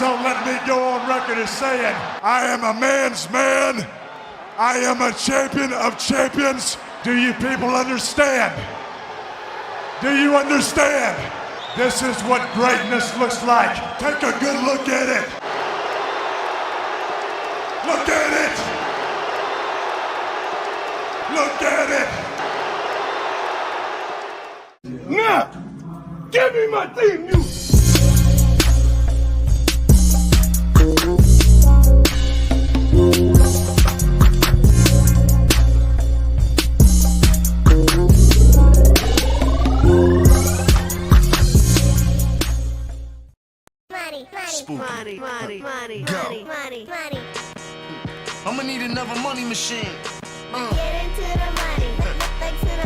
So let me go on record as saying, I am a man's man. I am a champion of champions. Do you people understand? Do you understand? This is what greatness looks like. Take a good look at it. Look at it. Look at it. Now, give me my theme music. Money. I'ma need another money machine. Get into the money.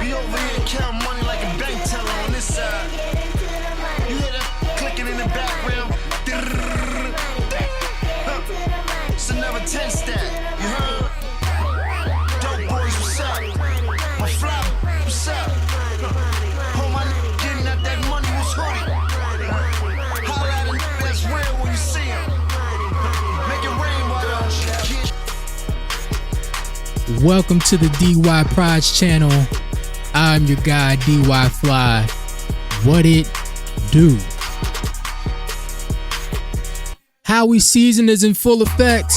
Be over here count money like a bank teller on this side. Get into the money. You hear that clicking in the background? It's another 10 stack. You heard? Dope boys, what's up? My flop, what's up? Hold my getting at that money, what's hoodie? Holla at a that's real when you see him. Make it rain while Welcome to the DY Prize channel. I'm your guy, DY Fly. What it do? Howie season is in full effect.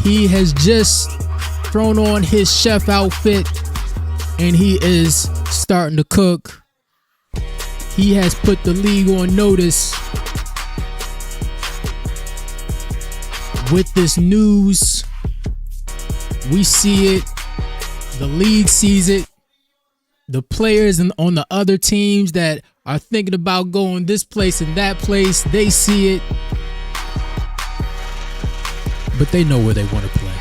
He has just thrown on his chef outfit and he is starting to cook. He has put the league on notice with this news. We see it. The league sees it. The players on the other teams that are thinking about going this place and that place, they see it. But they know where they want to play.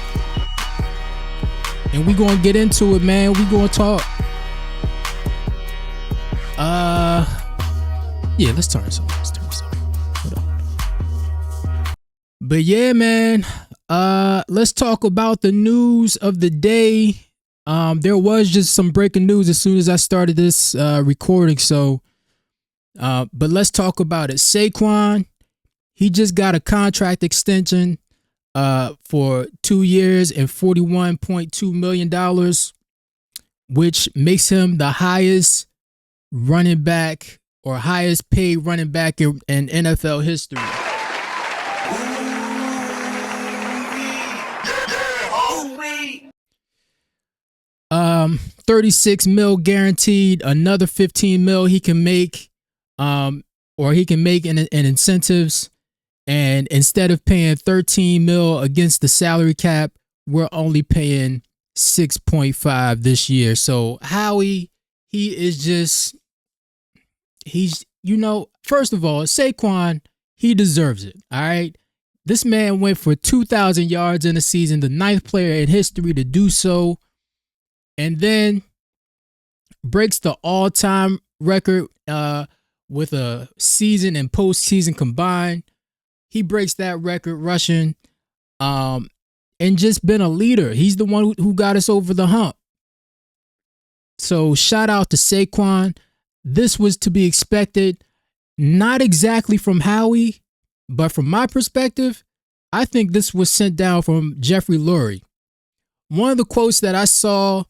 And we going to get into it, man. We going to talk. Yeah, let's turn this on. Hold on. But yeah, man. Let's talk about the news of the day. There was just some breaking news as soon as I started this recording. So, but let's talk about it. Saquon, he just got a contract extension for 2 years and $41.2 million, which makes him the highest running back or highest paid running back in NFL history. 36 mil guaranteed, another 15 mil he can make, or he can make in incentives. And instead of paying 13 mil against the salary cap, we're only paying 6.5 this year. So Howie, he's, first of all, Saquon, he deserves it. All right. This man went for 2,000 yards in a season, the 9th player in history to do so. And then breaks the all-time record with a season and postseason combined. He breaks that record rushing and just been a leader. He's the one who got us over the hump. So shout out to Saquon. This was to be expected, not exactly from Howie, but from my perspective, I think this was sent down from Jeffrey Lurie. One of the quotes that I saw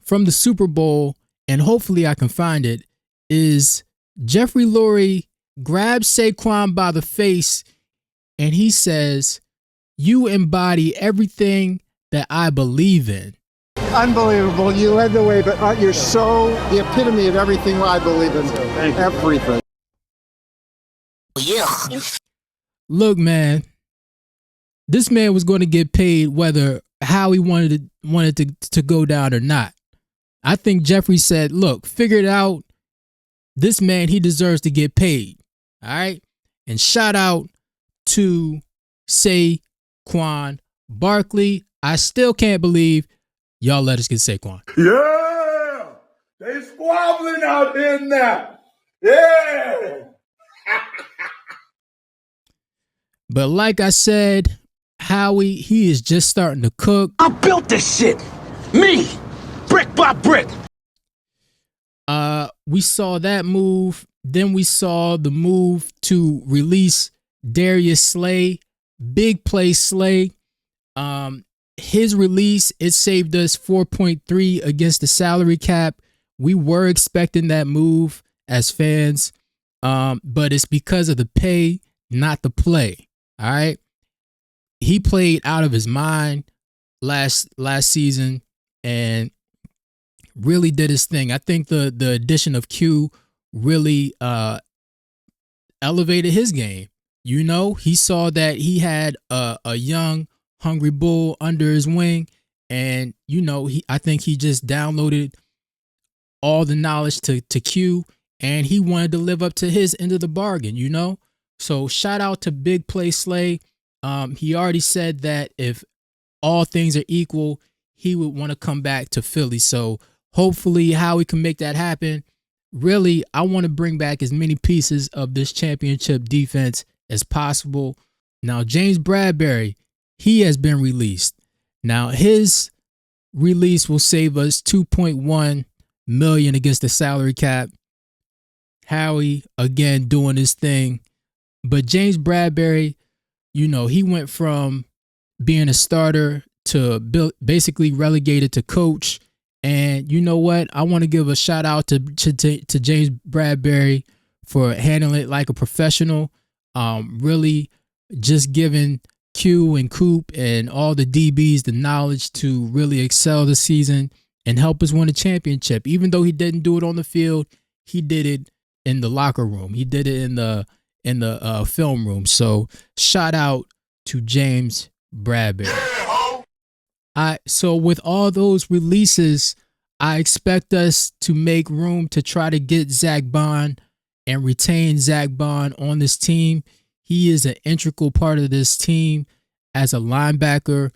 from the Super Bowl, and hopefully I can find it, is Jeffrey Lurie grabs Saquon by the face and he says, "You embody everything that I believe in." Unbelievable. You led the way, but you're so the epitome of everything I believe in. Everything. Yeah. Look, man, this man was going to get paid whether Howie wanted to go down or not. I think Jeffrey said, look, figure it out. This man, he deserves to get paid. All right. And shout out to Saquon Barkley. I still can't believe y'all let us get Saquon. Yeah! They squabbling out there now. Yeah! But like I said, Howie, he is just starting to cook. I built this shit. Me. Brick by brick. We saw that move. Then we saw the move to release Darius Slay, big play Slay. His release, it saved us 4.3 against the salary cap. We were expecting that move as fans, but it's because of the pay, not the play. All right. He played out of his mind last season and really did his thing. I think the addition of Q really elevated his game. You know, he saw that he had a young, hungry bull under his wing, and you know, I think he just downloaded all the knowledge to Q, and he wanted to live up to his end of the bargain. You know, so shout out to Big Play Slay. He already said that if all things are equal, he would want to come back to Philly. So hopefully Howie can make that happen. Really, I want to bring back as many pieces of this championship defense as possible. Now, James Bradberry, he has been released. Now, his release will save us $2.1 million against the salary cap. Howie, again, doing his thing. But James Bradberry, you know, he went from being a starter to basically relegated to coach. And you know what? I want to give a shout out to James Bradberry for handling it like a professional. Really just giving Q and Coop and all the DBs the knowledge to really excel this season and help us win a championship. Even though he didn't do it on the field, he did it in the locker room. He did it in the film room. So shout out to James Bradberry. So with all those releases, I expect us to make room to try to get Zach Baun and retain Zach Baun on this team. He is an integral part of this team as a linebacker.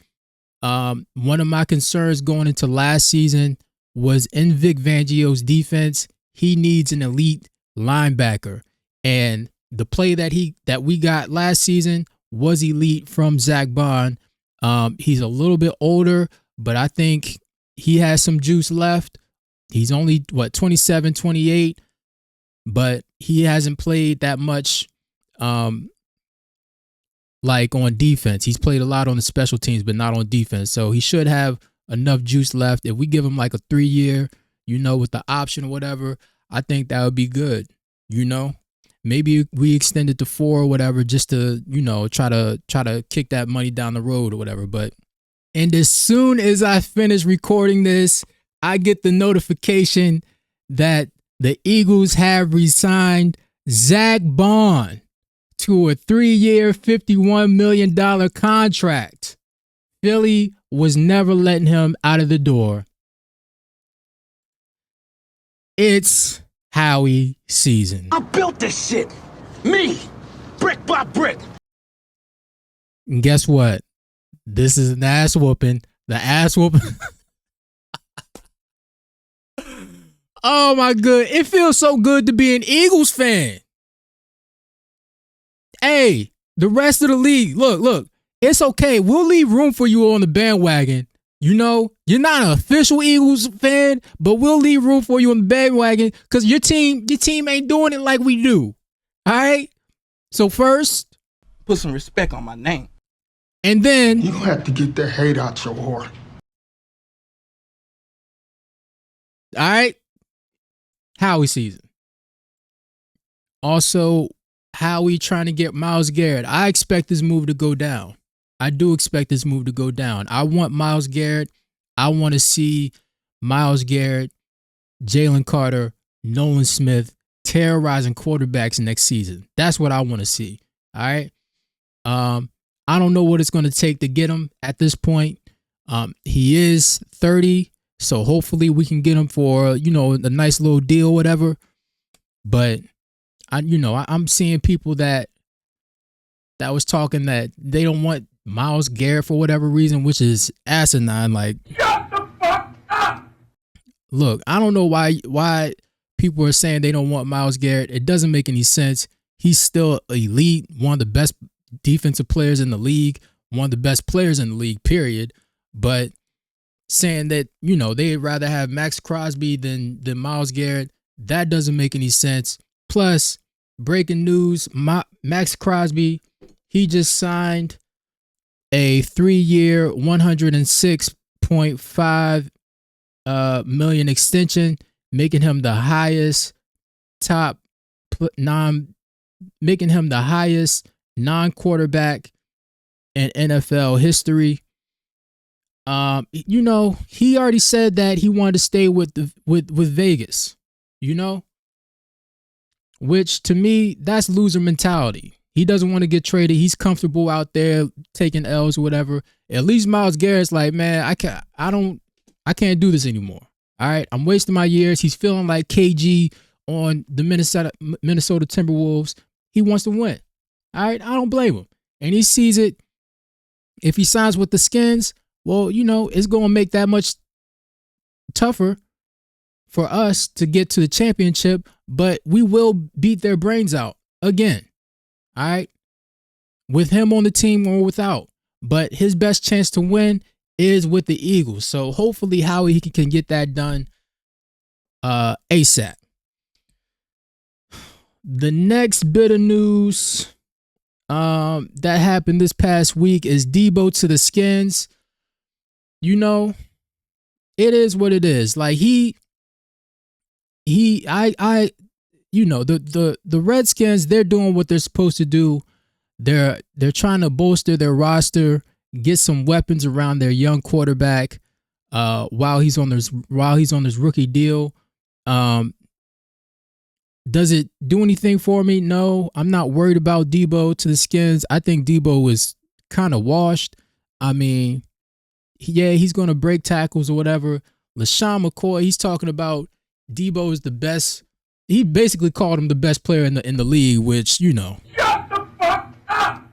One of my concerns going into last season was in Vic Fangio's defense. He needs an elite linebacker, and the play that we got last season was elite from Zach Baun. He's a little bit older, but I think he has some juice left. He's only 27, 28, but he hasn't played that much like on defense. He's played a lot on the special teams, but not on defense. So he should have enough juice left. If we give him like a 3-year, you know, with the option or whatever, I think that would be good. You know, maybe we extend it to 4 or whatever, just to, you know, try to kick that money down the road or whatever. And as soon as I finish recording this, I get the notification that the Eagles have re-signed Zach Baun to a 3-year, $51 million contract. Philly was never letting him out of the door. It's Howie season. I built this shit. Me. Brick by brick. And guess what? This is an ass whooping. The ass whooping. Oh my good. It feels so good to be an Eagles fan. Hey, the rest of the league, look, it's okay. We'll leave room for you on the bandwagon. You know, you're not an official Eagles fan, but we'll leave room for you on the bandwagon because your team ain't doing it like we do. All right? So first, Put some respect on my name. and then You have to get the hate out your heart. all right, Howie season. Also, Howie trying to get Myles Garrett. I expect this move to go down. I do expect this move to go down. I want Myles Garrett. I want to see Myles Garrett, Jalencarter, Nolan Smith terrorizing quarterbacks next season. That's what I want to see. All right. I don't know what it's going to take to get him at this point. He is 30, so hopefully we can get him for, you know, a nice little deal, whatever. But I'm seeing people that was talking that they don't want Myles Garrett for whatever reason, which is asinine. Like, shut the fuck up. Look, I don't know why people are saying they don't want Myles Garrett. It doesn't make any sense. He's still elite, one of the best defensive players in the league, one of the best players in the league, period. But saying that, you know, they'd rather have Max Crosby than Myles Garrett, That doesn't make any sense. Plus, breaking news, Max Crosby, he just signed a 3-year, $106.5 million extension, making him the highest non-quarterback in NFL history. He already said that he wanted to stay with Vegas, which to me, that's loser mentality. He doesn't want to get traded. He's comfortable out there taking L's or whatever. At least Myles Garrett's like, man, I can't do this anymore. All right, I'm wasting my years. He's feeling like KG on the Minnesota Timberwolves. He wants to win. All right, I don't blame him. And he sees it. If he signs with the Skins, well, it's going to make that much tougher for us to get to the championship, but we will beat their brains out again. All right, with him on the team or without. But his best chance to win is with the Eagles. So hopefully Howie can get that done ASAP. The next bit of news that happened this past week is Debo to the Skins. It is what it is. Like the Redskins, they're doing what they're supposed to do. They're trying to bolster their roster, get some weapons around their young quarterback while he's on this rookie deal. Does it do anything for me? No, I'm not worried about Debo to the Skins. I think Debo is kind of washed. I mean, yeah, he's going to break tackles or whatever. LaShawn McCoy, he's talking about Debo is the best. He basically called him the best player in the league, which, Shut the fuck up!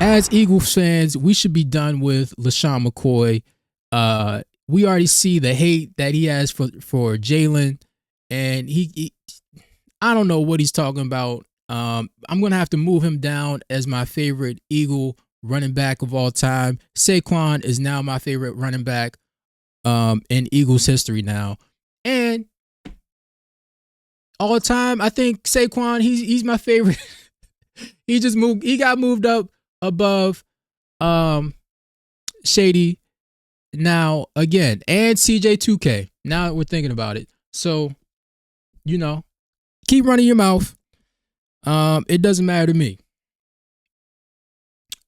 As Eagles fans, we should be done with LaShawn McCoy. We already see the hate that he has for Jalen, and he I don't know what he's talking about. I'm going to have to move him down as my favorite Eagle running back of all time. Saquon is now my favorite running back in Eagles history now. And all time, I think Saquon, he's my favorite. He got moved up above Shady now again, and CJ2K. Now we're thinking about it. So, keep running your mouth. It doesn't matter to me.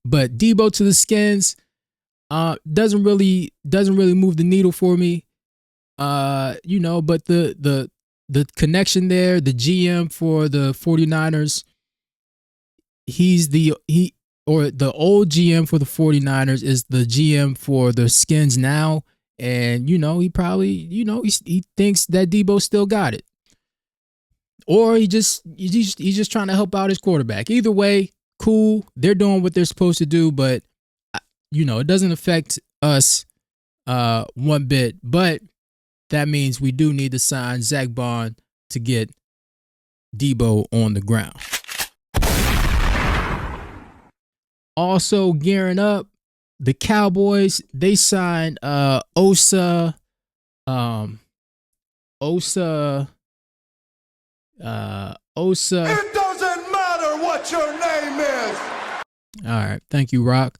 But Debo to the Skins doesn't really move the needle for me. But the connection there, the GM for the 49ers, the old GM for the 49ers is the GM for the Skins now. And, he probably, he thinks that Debo still got it. Or he's just trying to help out his quarterback. Either way, cool. They're doing what they're supposed to do, but, it doesn't affect us one bit. But that means we do need to sign Zach Baun to get Debo on the ground. Also gearing up, the Cowboys, they signed Osa. It doesn't matter what your name is. All right, thank you, Rock.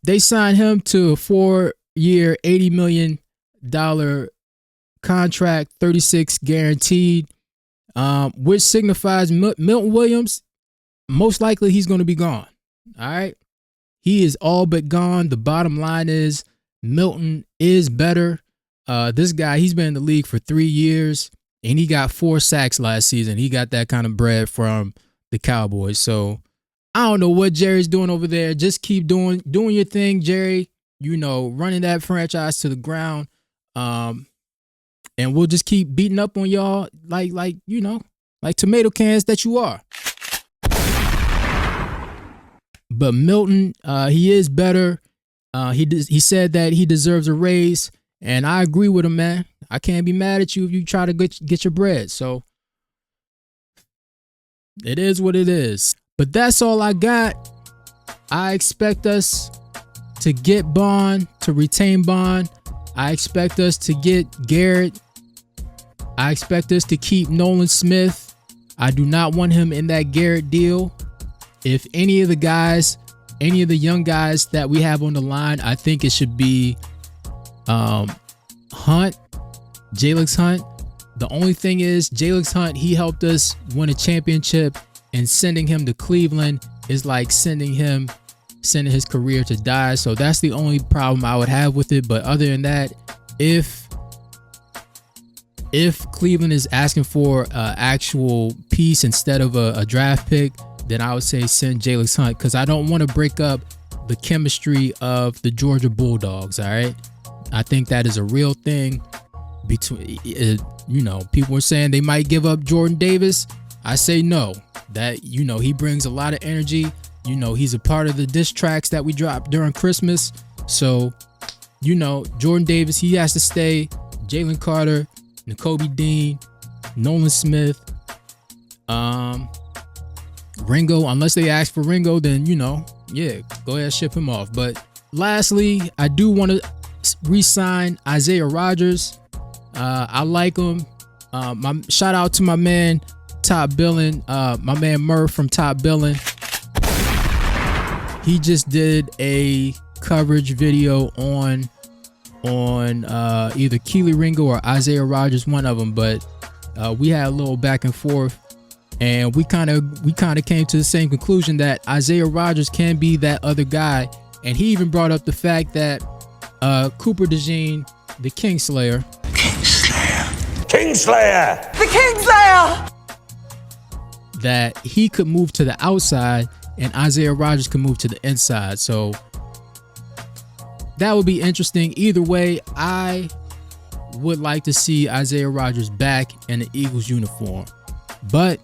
They signed him to a 4-year, $80 million contract, 36 guaranteed, which signifies Milton Williams, most likely he's going to be gone. All right. He is all but gone. The bottom line is Milton is better. This guy, he's been in the league for 3 years and he got 4 sacks last season. He got that kind of bread from the Cowboys. So I don't know what Jerry's doing over there. Just keep doing your thing, Jerry. Running that franchise to the ground. And we'll just keep beating up on y'all like tomato cans that you are. But Milton, he is better. He said that he deserves a raise, and I agree with him, man. I can't be mad at you if you try to get your bread. So it is what it is. But that's all I got. I expect us to get Baun, to retain Baun. I expect us to get Garrett I expect us to keep Nolan Smith. I do not want him in that Garrett deal. If any of the young guys that we have on the line, I think it should be Hunt, Jalen Hunt. The only thing is, Jalen Hunt, he helped us win a championship, and sending him to Cleveland is like sending his career to die. So that's the only problem I would have with it. But other than that, if Cleveland is asking for an actual piece instead of a draft pick, then I would say send Jalen Hunt, because I don't want to break up the chemistry of the Georgia Bulldogs. All right, I think that is a real thing. Between people are saying they might give up Jordan Davis. I say no. That he brings a lot of energy. He's a part of the diss tracks that we dropped during Christmas. So Jordan Davis, he has to stay. Jalen Carter, Nakobe Dean, Nolan Smith, Ringo. Unless they ask for Ringo, then yeah, go ahead, ship him off. But lastly, I do want to re-sign Isaiah Rodgers. I like him. My shout out to my man Top Billing, my man Murph from Top Billing. He just did a coverage video on either Keely Ringo or Isaiah Rodgers, one of them. But we had a little back and forth, and we kind of came to the same conclusion that Isaiah Rodgers can be that other guy. And he even brought up the fact that Cooper DeJean, the Kingslayer, The Kingslayer! that he could move to the outside and Isaiah Rodgers could move to the inside. So that would be interesting. Either way, I would like to see Isaiah Rodgers back in the Eagles uniform. But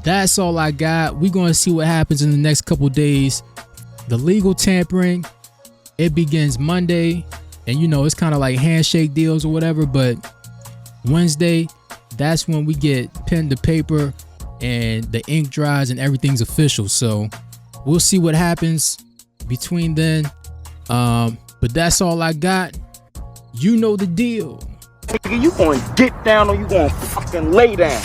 that's all I got. We're going to see what happens in the next couple days. The legal tampering, it begins Monday. And it's kind of like handshake deals or whatever. But Wednesday, that's when we get pen to paper and the ink dries and everything's official. So we'll see what happens between then. But that's all I got. You know the deal. You gonna get down or you gonna fucking lay down?